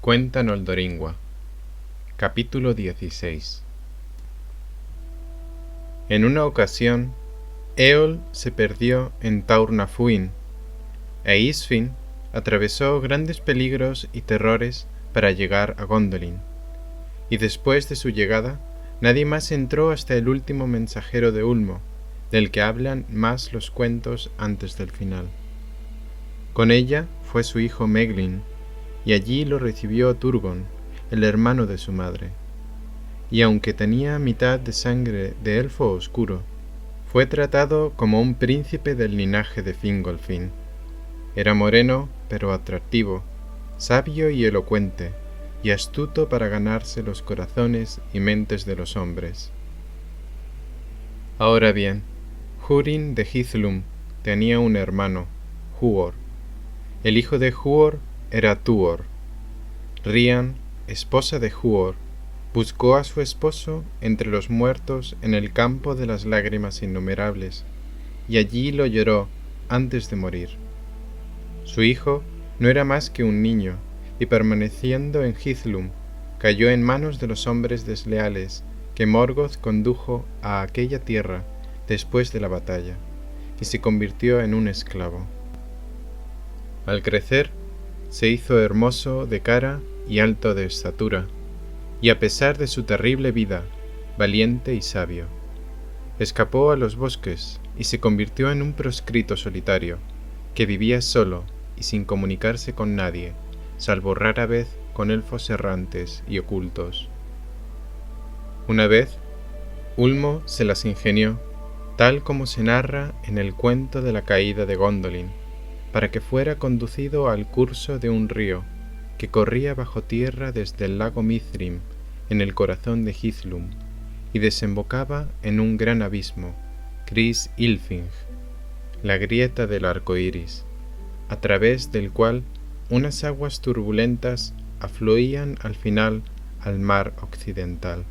Cuenta Noldoringua. Capítulo 16. En una ocasión, Éol se perdió en Taurnafuin, e Isfin atravesó grandes peligros y terrores para llegar a Gondolin, y después de su llegada, nadie más entró hasta el último mensajero de Ulmo, del que hablan más los cuentos antes del final. Con ella fue su hijo Meglin, y allí lo recibió Turgon, el hermano de su madre. Y aunque tenía mitad de sangre de elfo oscuro, fue tratado como un príncipe del linaje de Fingolfin. Era moreno, pero atractivo, sabio y elocuente, y astuto para ganarse los corazones y mentes de los hombres. Ahora bien, Húrin de Hithlum tenía un hermano, Huor. El hijo de Huor era Tuor. Rian, esposa de Huor, buscó a su esposo entre los muertos en el campo de las lágrimas innumerables, y allí lo lloró antes de morir. Su hijo no era más que un niño, y permaneciendo en Hithlum, cayó en manos de los hombres desleales que Morgoth condujo a aquella tierra después de la batalla, y se convirtió en un esclavo. Al crecer, se hizo hermoso de cara y alto de estatura, y a pesar de su terrible vida, valiente y sabio. Escapó a los bosques y se convirtió en un proscrito solitario, que vivía solo y sin comunicarse con nadie, salvo rara vez con elfos errantes y ocultos. Una vez, Ulmo se las ingenió, tal como se narra en el cuento de la caída de Gondolin, para que fuera conducido al curso de un río que corría bajo tierra desde el lago Mithrim en el corazón de Hithlum y desembocaba en un gran abismo, Cris Ylfing, la grieta del arco iris, a través del cual unas aguas turbulentas afluían al final al mar occidental.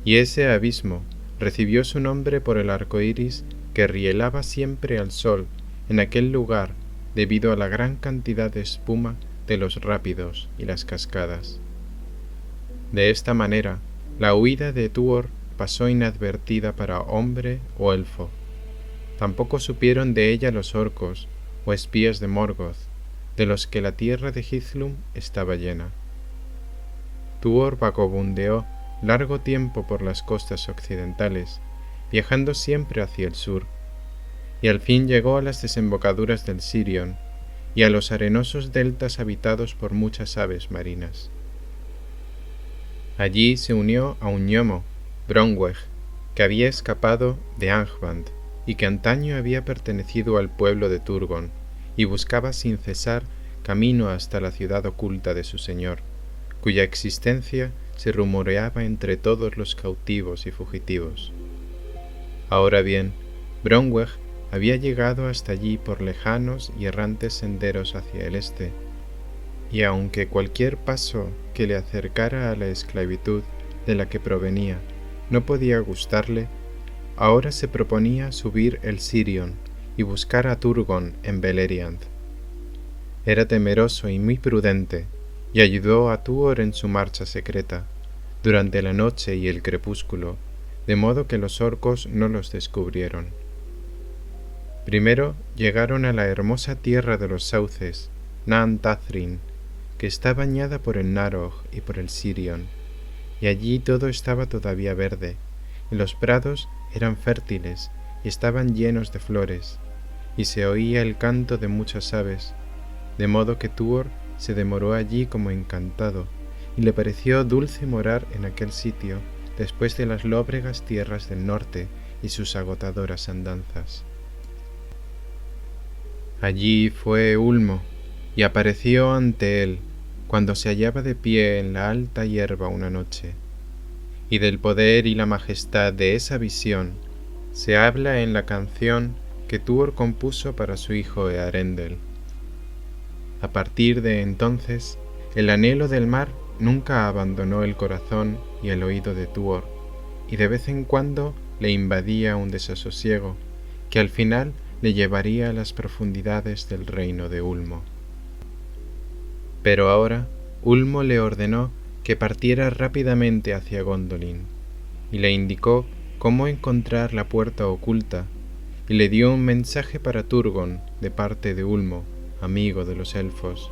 Y ese abismo recibió su nombre por el arco iris que rielaba siempre al sol en aquel lugar debido a la gran cantidad de espuma de los rápidos y las cascadas. De esta manera, la huida de Tuor pasó inadvertida para hombre o elfo. Tampoco supieron de ella los orcos o espías de Morgoth, de los que la tierra de Hithlum estaba llena. Tuor vagabundeó largo tiempo por las costas occidentales, viajando siempre hacia el sur, y al fin llegó a las desembocaduras del Sirion y a los arenosos deltas habitados por muchas aves marinas. Allí se unió a un gnomo, Bronweg, que había escapado de Angband y que antaño había pertenecido al pueblo de Turgon, y buscaba sin cesar camino hasta la ciudad oculta de su señor, cuya existencia se rumoreaba entre todos los cautivos y fugitivos. Ahora bien, Bronweg había llegado hasta allí por lejanos y errantes senderos hacia el este, y aunque cualquier paso que le acercara a la esclavitud de la que provenía no podía gustarle, ahora se proponía subir el Sirion y buscar a Turgon en Beleriand. Era temeroso y muy prudente, y ayudó a Tuor en su marcha secreta, durante la noche y el crepúsculo, de modo que los orcos no los descubrieron. Primero llegaron a la hermosa tierra de los sauces, Nan Tathrin, que está bañada por el Narog y por el Sirion, y allí todo estaba todavía verde, y los prados eran fértiles y estaban llenos de flores, y se oía el canto de muchas aves, de modo que Tuor se demoró allí como encantado, y le pareció dulce morar en aquel sitio después de las lóbregas tierras del norte y sus agotadoras andanzas. Allí fue Ulmo, y apareció ante él cuando se hallaba de pie en la alta hierba una noche. Y del poder y la majestad de esa visión se habla en la canción que Tuor compuso para su hijo Earendel. A partir de entonces, el anhelo del mar nunca abandonó el corazón y el oído de Tuor, y de vez en cuando le invadía un desasosiego, que al final le llevaría a las profundidades del reino de Ulmo. Pero ahora Ulmo le ordenó que partiera rápidamente hacia Gondolin, y le indicó cómo encontrar la puerta oculta, y le dio un mensaje para Turgon de parte de Ulmo, amigo de los elfos,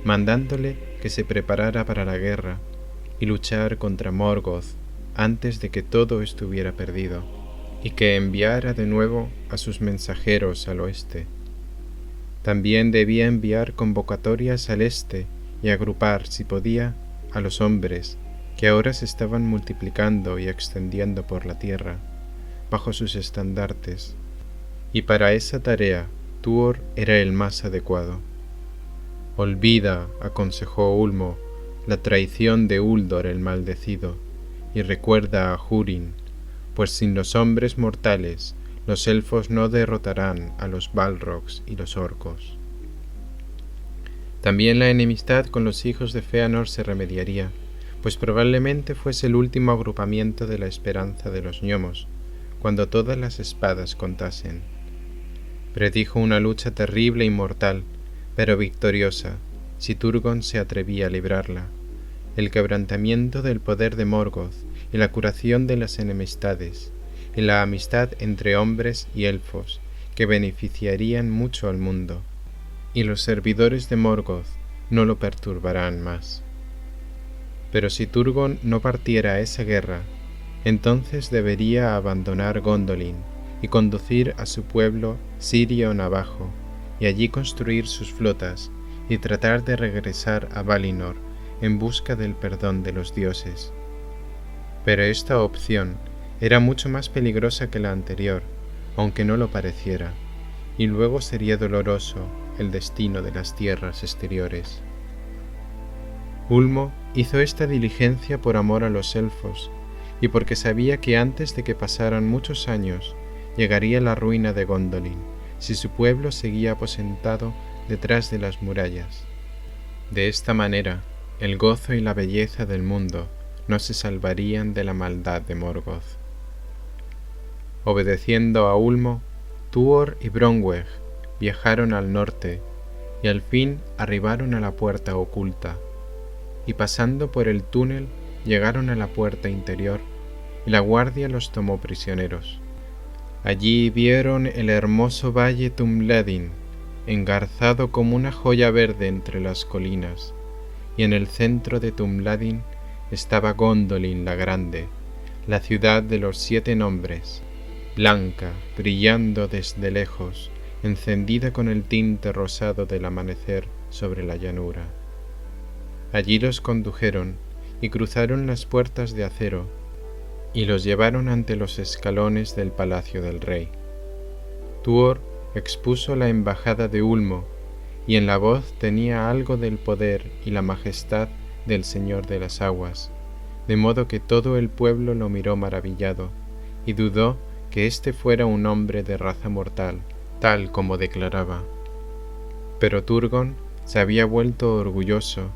mandándole que se preparara para la guerra y luchar contra Morgoth antes de que todo estuviera perdido, y que enviara de nuevo a sus mensajeros al oeste. También debía enviar convocatorias al este y agrupar, si podía, a los hombres que ahora se estaban multiplicando y extendiendo por la tierra, bajo sus estandartes, y para esa tarea Tuor era el más adecuado. Olvida, aconsejó Ulmo, la traición de Uldor el maldecido, y recuerda a Húrin, pues sin los hombres mortales los elfos no derrotarán a los Balrogs y los orcos. También la enemistad con los hijos de Fëanor se remediaría, pues probablemente fuese el último agrupamiento de la esperanza de los gnomos, cuando todas las espadas contasen. Predijo una lucha terrible y mortal, pero victoriosa, si Turgon se atrevía a librarla, el quebrantamiento del poder de Morgoth y la curación de las enemistades, y la amistad entre hombres y elfos, que beneficiarían mucho al mundo, y los servidores de Morgoth no lo perturbarán más. Pero si Turgon no partiera a esa guerra, entonces debería abandonar Gondolin y conducir a su pueblo Sirion abajo, y allí construir sus flotas y tratar de regresar a Valinor en busca del perdón de los dioses. Pero esta opción era mucho más peligrosa que la anterior, aunque no lo pareciera, y luego sería doloroso el destino de las tierras exteriores. Ulmo hizo esta diligencia por amor a los elfos, y porque sabía que antes de que pasaran muchos años llegaría la ruina de Gondolin, si su pueblo seguía aposentado detrás de las murallas. De esta manera, el gozo y la belleza del mundo no se salvarían de la maldad de Morgoth. Obedeciendo a Ulmo, Tuor y Bronweg viajaron al norte y al fin arribaron a la puerta oculta, y pasando por el túnel llegaron a la puerta interior, y la guardia los tomó prisioneros. Allí vieron el hermoso valle Tumladin, engarzado como una joya verde entre las colinas, y en el centro de Tumladin estaba Gondolin la Grande, la ciudad de los 7 nombres, blanca, brillando desde lejos, encendida con el tinte rosado del amanecer sobre la llanura. Allí los condujeron y cruzaron las puertas de acero y los llevaron ante los escalones del palacio del rey. Tuor expuso la embajada de Ulmo, y en la voz tenía algo del poder y la majestad del Señor de las Aguas, de modo que todo el pueblo lo miró maravillado, y dudó que éste fuera un hombre de raza mortal, tal como declaraba. Pero Turgon se había vuelto orgulloso,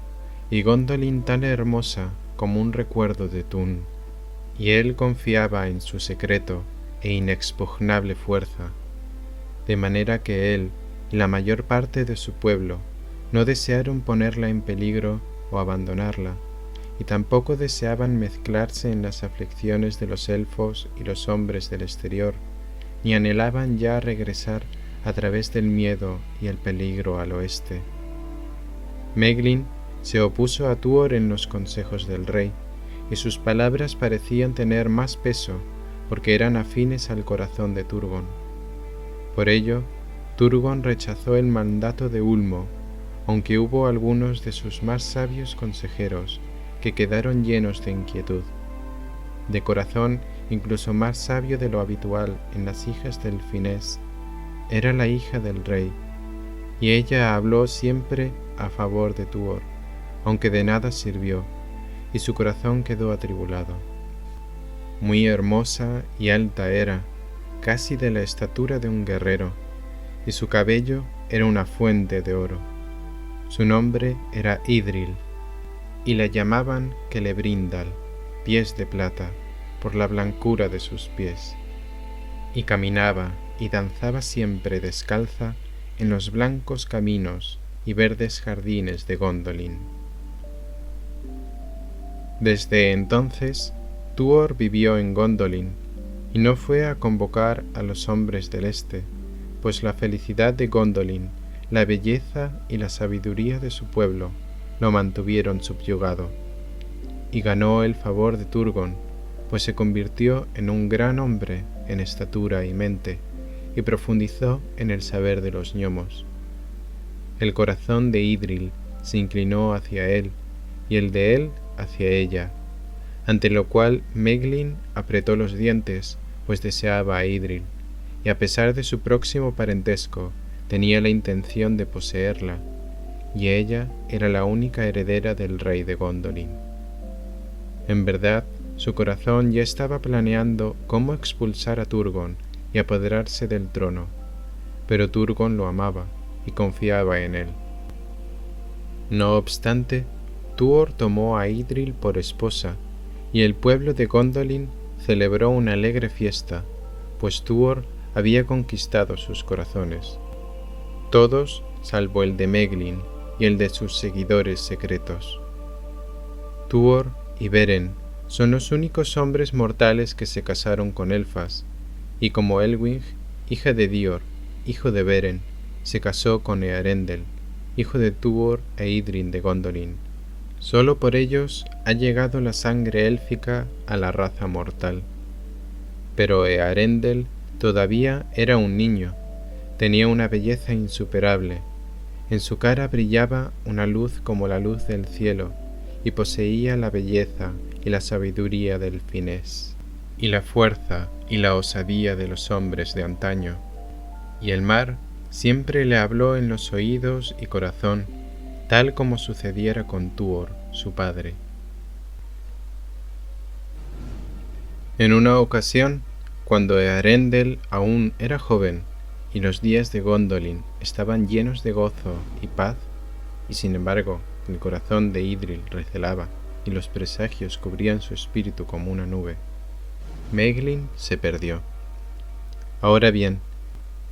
y Gondolin tan hermosa como un recuerdo de Tún, y él confiaba en su secreto e inexpugnable fuerza, de manera que él y la mayor parte de su pueblo no desearon ponerla en peligro o abandonarla, y tampoco deseaban mezclarse en las aflicciones de los elfos y los hombres del exterior, ni anhelaban ya regresar a través del miedo y el peligro al oeste. Meglin se opuso a Tuor en los consejos del rey, y sus palabras parecían tener más peso porque eran afines al corazón de Turgon. Por ello, Turgon rechazó el mandato de Ulmo, aunque hubo algunos de sus más sabios consejeros que quedaron llenos de inquietud, de corazón incluso más sabio de lo habitual en las hijas del Finés. Era la hija del rey, y ella habló siempre a favor de Tuor, aunque de nada sirvió, y su corazón quedó atribulado. Muy hermosa y alta era, casi de la estatura de un guerrero, y su cabello era una fuente de oro. Su nombre era Idril, y la llamaban Celebrindal, pies de plata, por la blancura de sus pies. Y caminaba y danzaba siempre descalza en los blancos caminos y verdes jardines de Gondolin. Desde entonces, Tuor vivió en Gondolin, y no fue a convocar a los hombres del este, pues la felicidad de Gondolin, la belleza y la sabiduría de su pueblo lo mantuvieron subyugado. Y ganó el favor de Turgon, pues se convirtió en un gran hombre en estatura y mente, y profundizó en el saber de los gnomos. El corazón de Idril se inclinó hacia él, y el de él hacia ella, ante lo cual Meglin apretó los dientes, pues deseaba a Idril, y a pesar de su próximo parentesco, tenía la intención de poseerla, y ella era la única heredera del rey de Gondolin. En verdad, su corazón ya estaba planeando cómo expulsar a Turgon y apoderarse del trono, pero Turgon lo amaba y confiaba en él. No obstante, Tuor tomó a Idril por esposa, y el pueblo de Gondolin celebró una alegre fiesta, pues Tuor había conquistado sus corazones, todos salvo el de Meglin y el de sus seguidores secretos. Tuor y Beren son los únicos hombres mortales que se casaron con elfas, y como Elwing, hija de Dior, hijo de Beren, se casó con Earendel, hijo de Tuor e Idril de Gondolin. Solo por ellos ha llegado la sangre élfica a la raza mortal. Pero Earendel todavía era un niño, tenía una belleza insuperable, en su cara brillaba una luz como la luz del cielo, y poseía la belleza y la sabiduría del finés, y la fuerza y la osadía de los hombres de antaño. Y el mar siempre le habló en los oídos y corazón, tal como sucediera con Tuor, su padre. En una ocasión, cuando Earendel aún era joven, y los días de Gondolin estaban llenos de gozo y paz, y sin embargo el corazón de Idril recelaba, y los presagios cubrían su espíritu como una nube, Meglin se perdió. Ahora bien,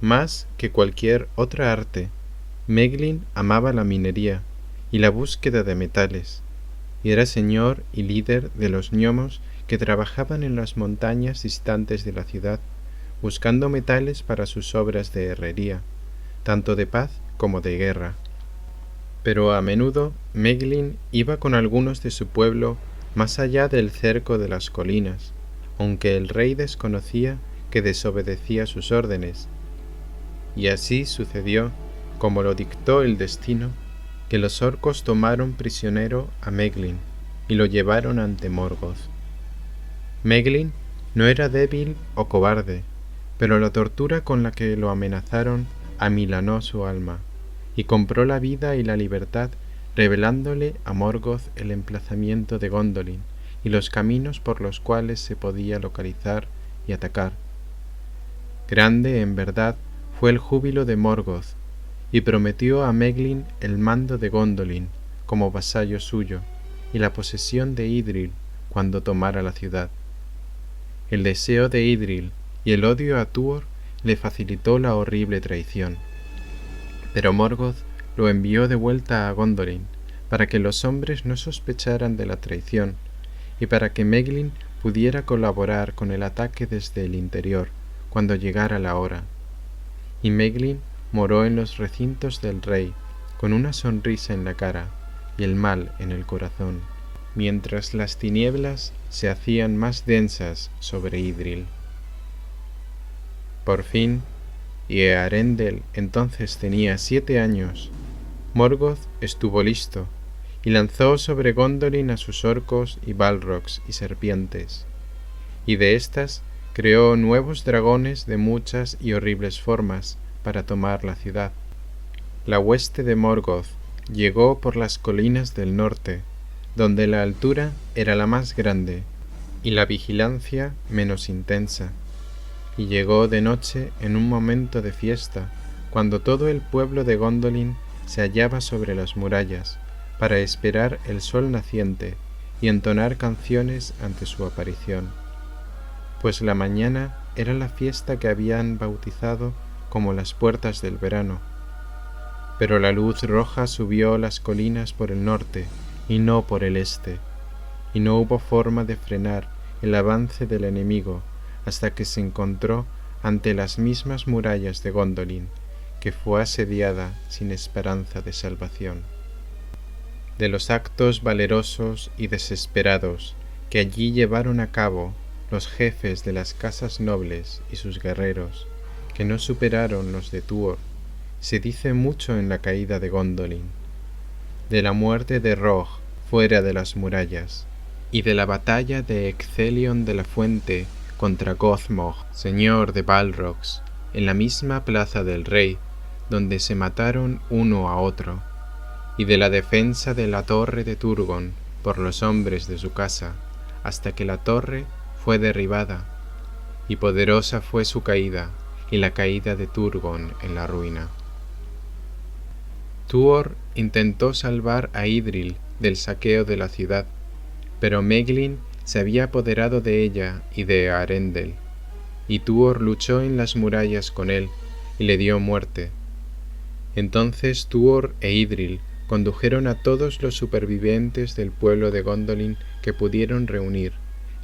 más que cualquier otra arte, Meglin amaba la minería y la búsqueda de metales, y era señor y líder de los gnomos que trabajaban en las montañas distantes de la ciudad, buscando metales para sus obras de herrería, tanto de paz como de guerra. Pero a menudo Meglin iba con algunos de su pueblo más allá del cerco de las colinas, aunque el rey desconocía que desobedecía sus órdenes. Y así sucedió, como lo dictó el destino, que los orcos tomaron prisionero a Meglin y lo llevaron ante Morgoth. Meglin no era débil o cobarde, pero la tortura con la que lo amenazaron amilanó su alma, y compró la vida y la libertad revelándole a Morgoth el emplazamiento de Gondolin y los caminos por los cuales se podía localizar y atacar. Grande, en verdad, fue el júbilo de Morgoth, y prometió a Meglin el mando de Gondolin como vasallo suyo y la posesión de Idril cuando tomara la ciudad. El deseo de Idril y el odio a Tuor le facilitó la horrible traición, pero Morgoth lo envió de vuelta a Gondolin para que los hombres no sospecharan de la traición y para que Meglin pudiera colaborar con el ataque desde el interior cuando llegara la hora. Y Meglin moró en los recintos del rey con una sonrisa en la cara y el mal en el corazón, mientras las tinieblas se hacían más densas sobre Idril. Por fin, y Earendel entonces tenía 7 años, Morgoth estuvo listo, y lanzó sobre Gondolin a sus orcos y balrogs y serpientes, y de éstas creó nuevos dragones de muchas y horribles formas para tomar la ciudad. La hueste de Morgoth llegó por las colinas del norte, donde la altura era la más grande y la vigilancia menos intensa, y llegó de noche en un momento de fiesta, cuando todo el pueblo de Gondolin se hallaba sobre las murallas, para esperar el sol naciente y entonar canciones ante su aparición, pues la mañana era la fiesta que habían bautizado como las puertas del verano. Pero la luz roja subió las colinas por el norte y no por el este, y no hubo forma de frenar el avance del enemigo hasta que se encontró ante las mismas murallas de Gondolin, que fue asediada sin esperanza de salvación. De los actos valerosos y desesperados que allí llevaron a cabo los jefes de las casas nobles y sus guerreros, que no superaron los de Tuor, se dice mucho en la caída de Gondolin, de la muerte de Rog fuera de las murallas, y de la batalla de Ecthelion de la Fuente contra Gothmog, señor de Balrogs, en la misma plaza del rey, donde se mataron uno a otro, y de la defensa de la torre de Turgon por los hombres de su casa, hasta que la torre fue derribada, y poderosa fue su caída, y la caída de Turgon en la ruina. Tuor intentó salvar a Idril del saqueo de la ciudad, pero Meglin se había apoderado de ella y de Arendel, y Tuor luchó en las murallas con él, y le dio muerte. Entonces Tuor e Idril condujeron a todos los supervivientes del pueblo de Gondolin que pudieron reunir,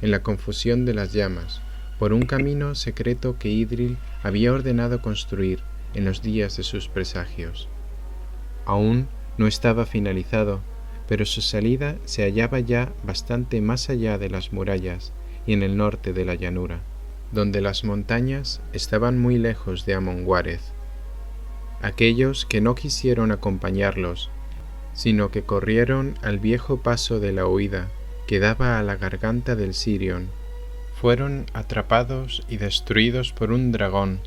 en la confusión de las llamas, por un camino secreto que Idril había ordenado construir en los días de sus presagios. Aún no estaba finalizado, pero su salida se hallaba ya bastante más allá de las murallas y en el norte de la llanura, donde las montañas estaban muy lejos de Amon Wareth. Aquellos que no quisieron acompañarlos, sino que corrieron al viejo paso de la huida que daba a la garganta del Sirion, fueron atrapados y destruidos por un dragón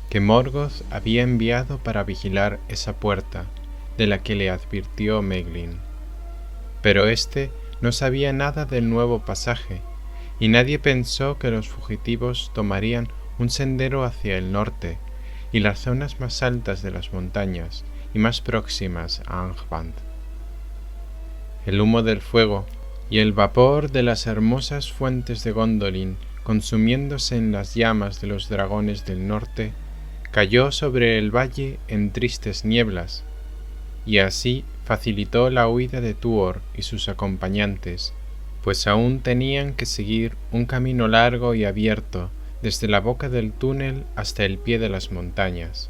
que Morgoth había enviado para vigilar esa puerta, de la que le advirtió Meglin. Pero éste no sabía nada del nuevo pasaje, y nadie pensó que los fugitivos tomarían un sendero hacia el norte y las zonas más altas de las montañas y más próximas a Angband. El humo del fuego y el vapor de las hermosas fuentes de Gondolin, consumiéndose en las llamas de los dragones del norte, cayó sobre el valle en tristes nieblas, y así facilitó la huida de Tuor y sus acompañantes, pues aún tenían que seguir un camino largo y abierto desde la boca del túnel hasta el pie de las montañas.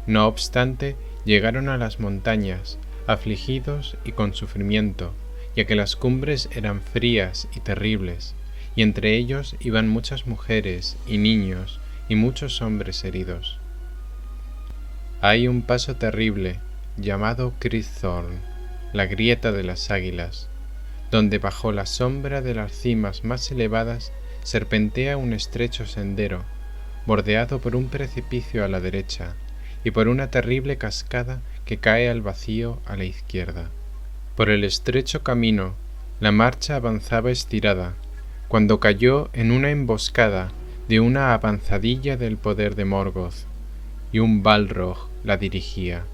No obstante, llegaron a las montañas, afligidos y con sufrimiento, ya que las cumbres eran frías y terribles, y entre ellos iban muchas mujeres y niños y muchos hombres heridos. Hay un paso terrible, llamado Crythorn, la grieta de las águilas, donde bajo la sombra de las cimas más elevadas serpentea un estrecho sendero, bordeado por un precipicio a la derecha y por una terrible cascada que cae al vacío a la izquierda. Por el estrecho camino la marcha avanzaba estirada, cuando cayó en una emboscada de una avanzadilla del poder de Morgoth, y un Balrog la dirigía.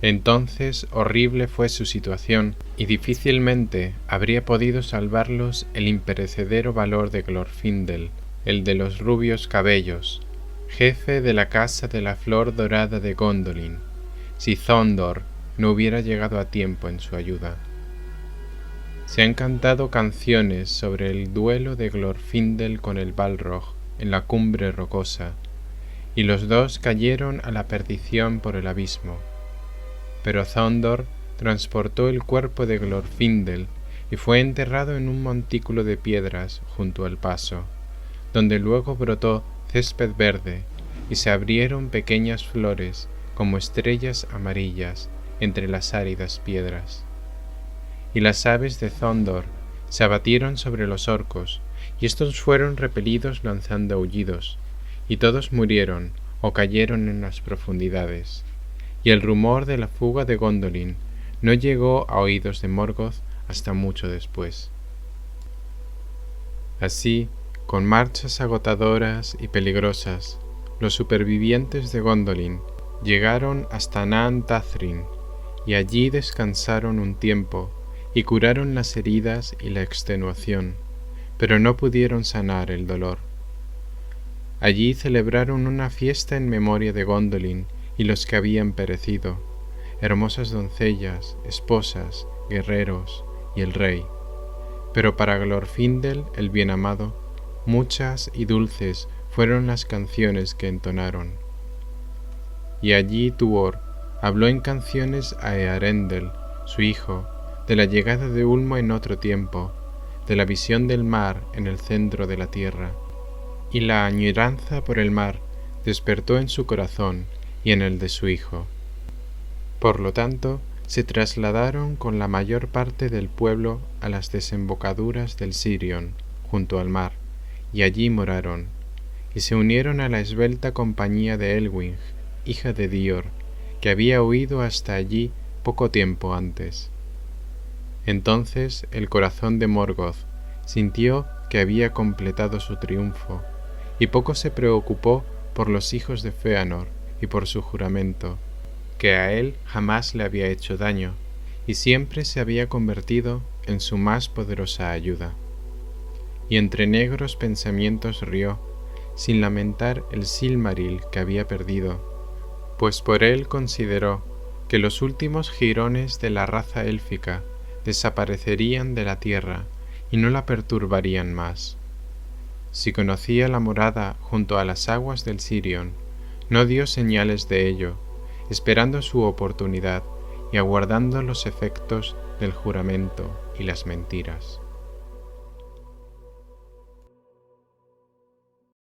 Entonces horrible fue su situación, y difícilmente habría podido salvarlos el imperecedero valor de Glorfindel, el de los rubios cabellos, jefe de la casa de la flor dorada de Gondolin, si Thondor no hubiera llegado a tiempo en su ayuda. Se han cantado canciones sobre el duelo de Glorfindel con el Balrog en la cumbre rocosa, y los dos cayeron a la perdición por el abismo. Pero Thondor transportó el cuerpo de Glorfindel y fue enterrado en un montículo de piedras junto al paso, donde luego brotó césped verde y se abrieron pequeñas flores como estrellas amarillas entre las áridas piedras. Y las aves de Thondor se abatieron sobre los orcos, y estos fueron repelidos lanzando aullidos, y todos murieron o cayeron en las profundidades. Y el rumor de la fuga de Gondolin no llegó a oídos de Morgoth hasta mucho después. Así, con marchas agotadoras y peligrosas, los supervivientes de Gondolin llegaron hasta Nan Tathrin, y allí descansaron un tiempo y curaron las heridas y la extenuación, pero no pudieron sanar el dolor. Allí celebraron una fiesta en memoria de Gondolin y los que habían perecido, hermosas doncellas, esposas, guerreros y el rey. Pero para Glorfindel, el bien amado, muchas y dulces fueron las canciones que entonaron. Y allí Tuor habló en canciones a Earendel, su hijo, de la llegada de Ulmo en otro tiempo, de la visión del mar en el centro de la tierra. Y la añoranza por el mar despertó en su corazón y en el de su hijo. Por lo tanto, se trasladaron con la mayor parte del pueblo a las desembocaduras del Sirion, junto al mar, y allí moraron, y se unieron a la esbelta compañía de Elwing, hija de Dior, que había huido hasta allí poco tiempo antes. Entonces el corazón de Morgoth sintió que había completado su triunfo, y poco se preocupó por los hijos de Fëanor y por su juramento, que a él jamás le había hecho daño, y siempre se había convertido en su más poderosa ayuda. Y entre negros pensamientos rió, sin lamentar el Silmaril que había perdido, pues por él consideró que los últimos jirones de la raza élfica desaparecerían de la tierra y no la perturbarían más. Si conocía la morada junto a las aguas del Sirion, no dio señales de ello, esperando su oportunidad y aguardando los efectos del juramento y las mentiras.